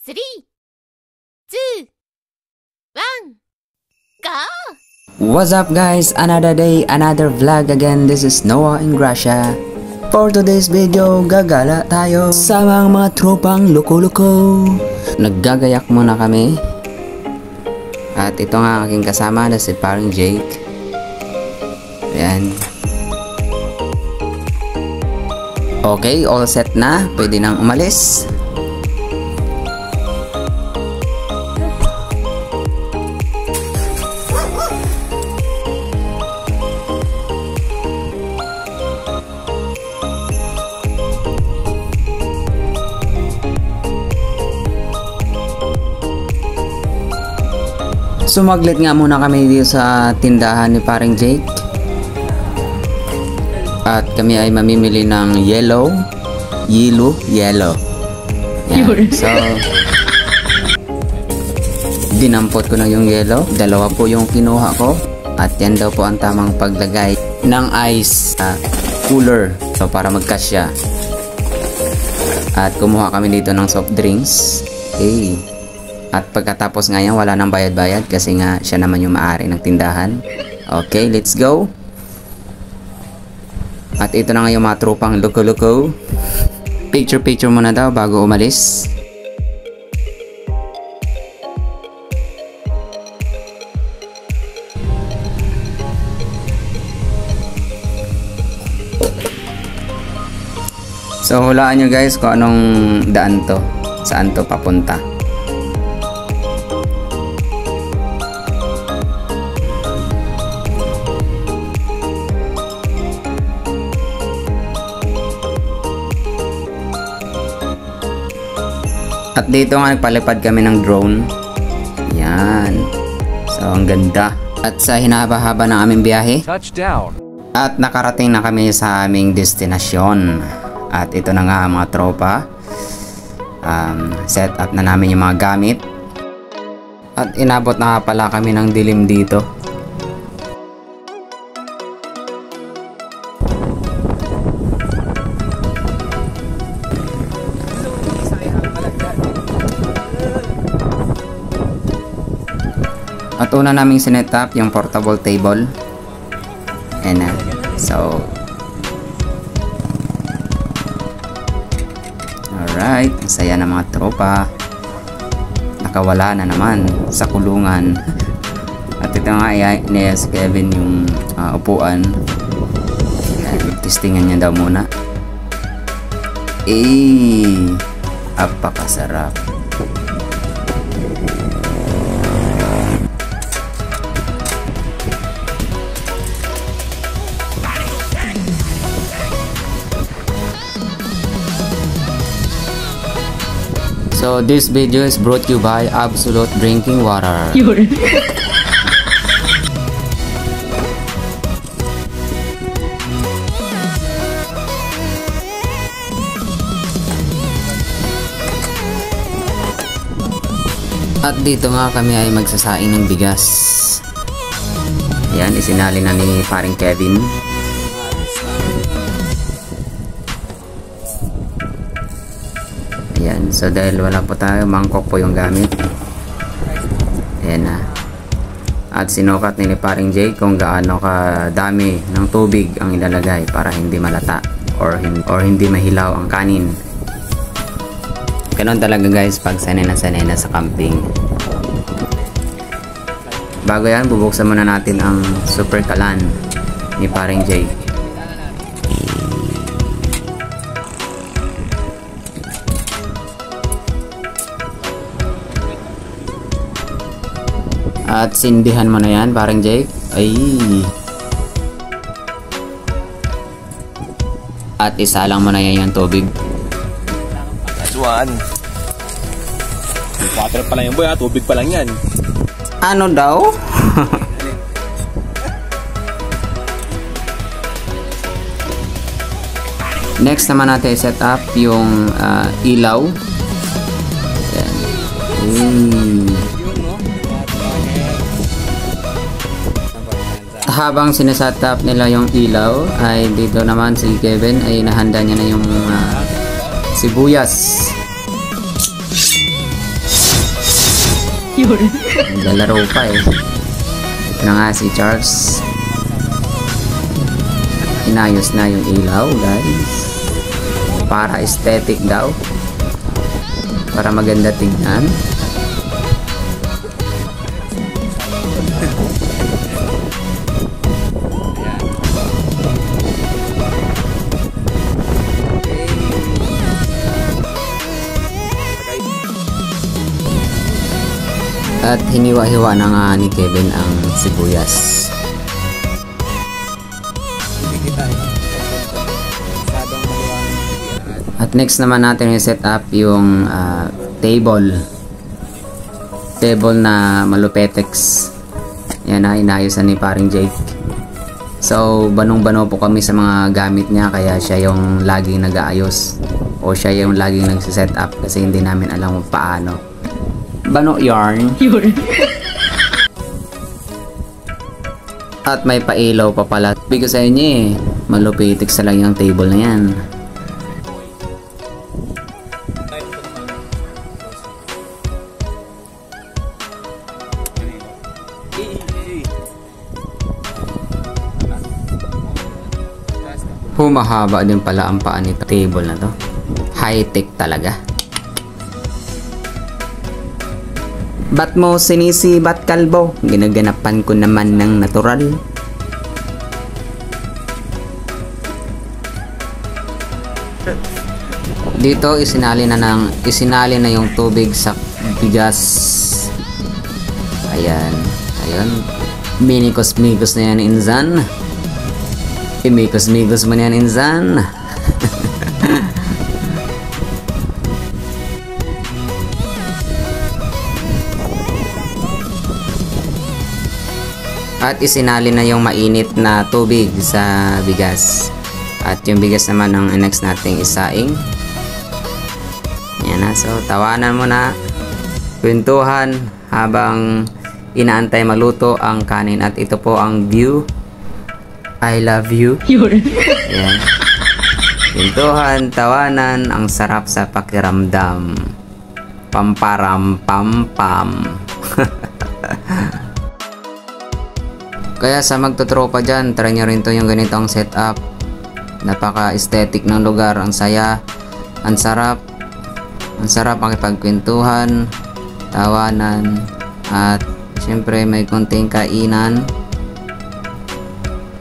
3, 2, 1, go! What's up guys? Another day, another vlog again. This is Noah and Gracia. For today's video, gagala tayo sa mga tropang loko-loko. Naggagayak muna kami. At ito nga aking kasama na si paring Jake. Ayan. Okay, all set na. Pwede nang umalis. Sumaglit nga muna kami dito sa tindahan ni paring Jake. At kami ay mamimili ng yellow. Yan. So, dinampot ko na yung yellow. Dalawa po yung kinuha ko. At yan daw po ang tamang paglagay ng ice cooler. So, para magkasya. At kumuha kami dito ng soft drinks. Okay. At pagkatapos nga yan, wala nang bayad-bayad kasi nga siya naman yung maari ng tindahan. Okay, let's go. At ito na nga yung mga tropang loko-loko. Picture-picture muna daw bago umalis. So hulaan nyo guys kung anong daan to. Saan to papunta. At dito nga nagpalipad kami ng drone. Yan. So ang ganda. At sa hinahaba-haba ng aming biyahe. Touchdown. At nakarating na kami sa aming destinasyon. At ito na nga mga tropa. Set up na namin yung mga gamit. At inabot na nga pala kami ng dilim dito. At una naming sinet up yung portable table. And so alright, saya na mga tropa. Nakawala na naman sa kulungan. At ito nga ay si Kevin yung upuan. Testingan niya daw muna. Apakasarap. So this video is brought to you by Absolute Drinking Water. At dito nga kami ay magsasaing ng bigas. Yan, isinali na ni paring Kevin. Ayan, so dahil wala po tayo, mangkok po yung gamit. Ayan na. At sinukat ni paring Jake kung gaano kadami ng tubig ang ilalagay para hindi malata or hindi mahilaw ang kanin. Ganon talaga guys pag sanay na sa camping. Bago yan, bubuksan muna natin ang super kalan ni paring Jake. At sindihan mo na yan, parang Jake. At isalang mo na yan yung tubig. That's one. Water pa lang yan boy ha, tubig pa lang yan. Ano daw? Next naman natin set up yung ilaw. Yan. Habang sineset up nila yung ilaw ay dito naman si Kevin ay nahanda niya na yung sibuyas. Naglalaro pa eh. Ito na nga si Charles. Inayos na yung ilaw, guys. Para aesthetic daw. Para maganda tingnan. At hiniwa-hiwa na nga ni Kevin ang sibuyas. At next naman natin i-set up yung table na malupetex. Yan na, inaayos ni paring Jake. So banong-bano po kami sa mga gamit niya, kaya siya yung laging nag-aayos o siya yung laging nagsiset up kasi hindi namin alam kung paano. Bano yarn. At may pailaw pa pala. Bigo sa inyo eh, malupetex lang yung table na yan. Humahaba din pala ang paa nito table na to. High-tech talaga. Ba't mo sinisibat, kalbo? Ginaganapan ko naman ng natural. Dito isinali na yung tubig sa bigas. Ayan. Ayan. Minikos-mikos na yan, insan. Imikos-mikos mo na yan, insan. At isinali na yung mainit na tubig sa bigas. At yung bigas naman ang next nating isaing. Yan na. So tawanan mo na. Kwentuhan habang inaantay maluto ang kanin. At ito po ang view. I love you. Yan. Kwentuhan, tawanan, ang sarap sa pakiramdam. Pamparam pam pam. Kaya sa magtutropa dyan, try nyo rin to yung ganitong setup. Napaka-aesthetic ng lugar. Ang saya. Ang sarap. Ang sarap makipagkwentuhan, tawanan, at syempre may konting kainan.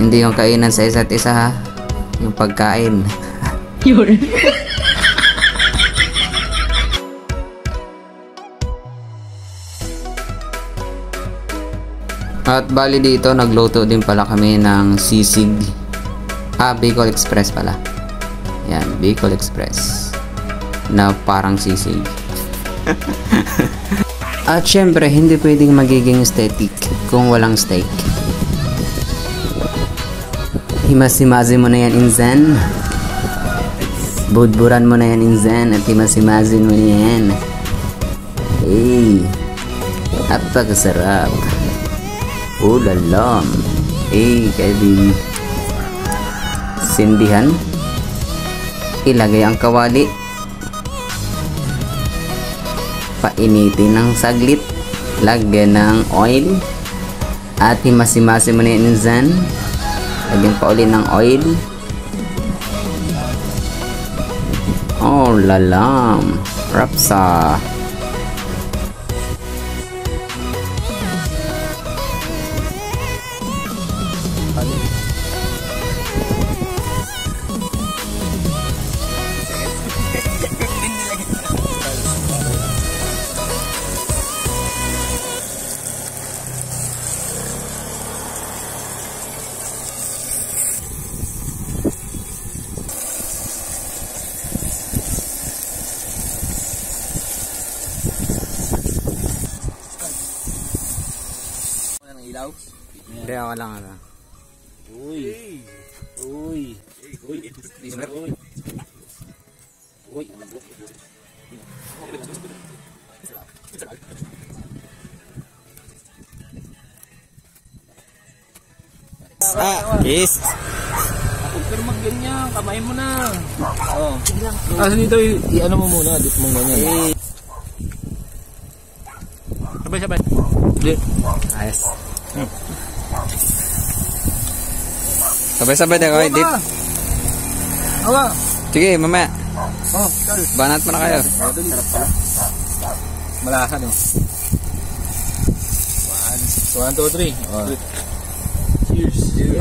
Hindi yung kainan sa isa't isa ha. Yung pagkain. At bali dito nagluto din pala kami ng sisig. Bicol Express pala. Yan, Bicol Express na parang sisig. At syempre hindi pwedeng magiging aesthetic kung walang steak. Himasi-masi mo na yan, insan. Budburan mo na yan, insan. At himasi-masin mo na yan. Napakasarap. Ulalam. Kevin. Sindihan. Ilagay ang kawali. Painitin ng saglit. Lagyan ng oil. At himasi-masi mo na yan, insan. Lagyan pa ulit ng oil. Oh, lalam. Rapsa. Hindi, ako lang ano. Uy. Uy. Uy. Uy. Uy. Yes. Pero magganyan, kamay mo na. Oh. Dito i-ano mo muna, dito mo ganyan. Sabay-sabay. Hindi. Ayos. Sabay-sabay tayo, Dip. Awa. Sige, mamaya. Oh, sorry. Banat mo na kayo. Malasan oh. 1, 2, 3. Oh. Cheers. Cheers.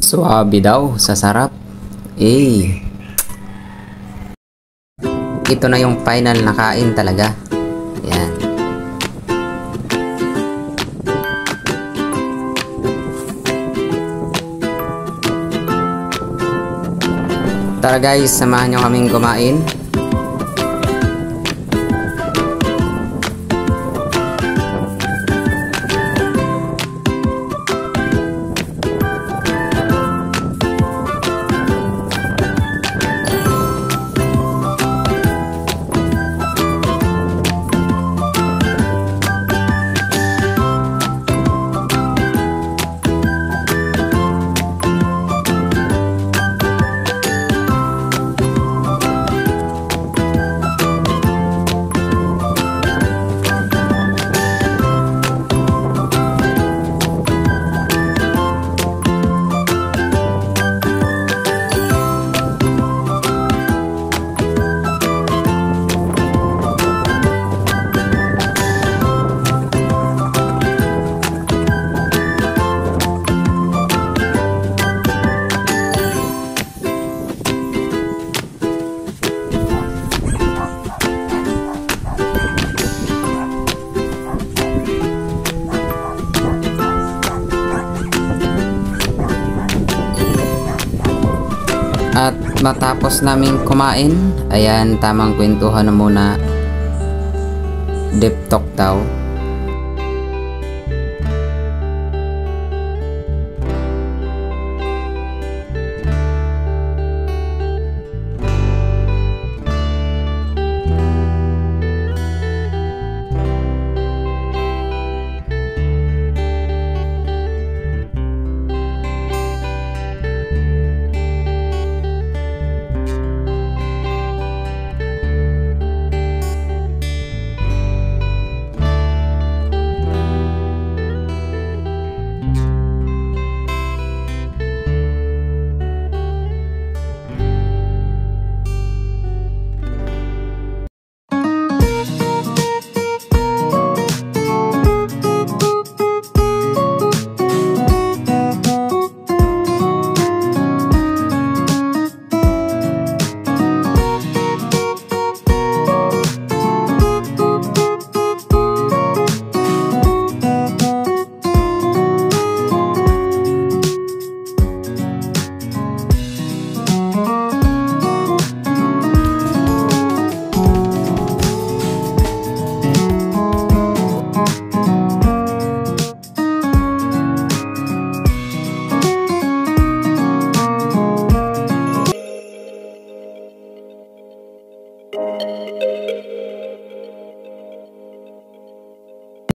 Suwabe daw, sa sarap. Ito na yung final na kain talaga. Yan. Tara guys, samahan nyo kaming kumain. At matapos naming kumain, ayan, tamang kwentuhan na muna. Deep talk daw.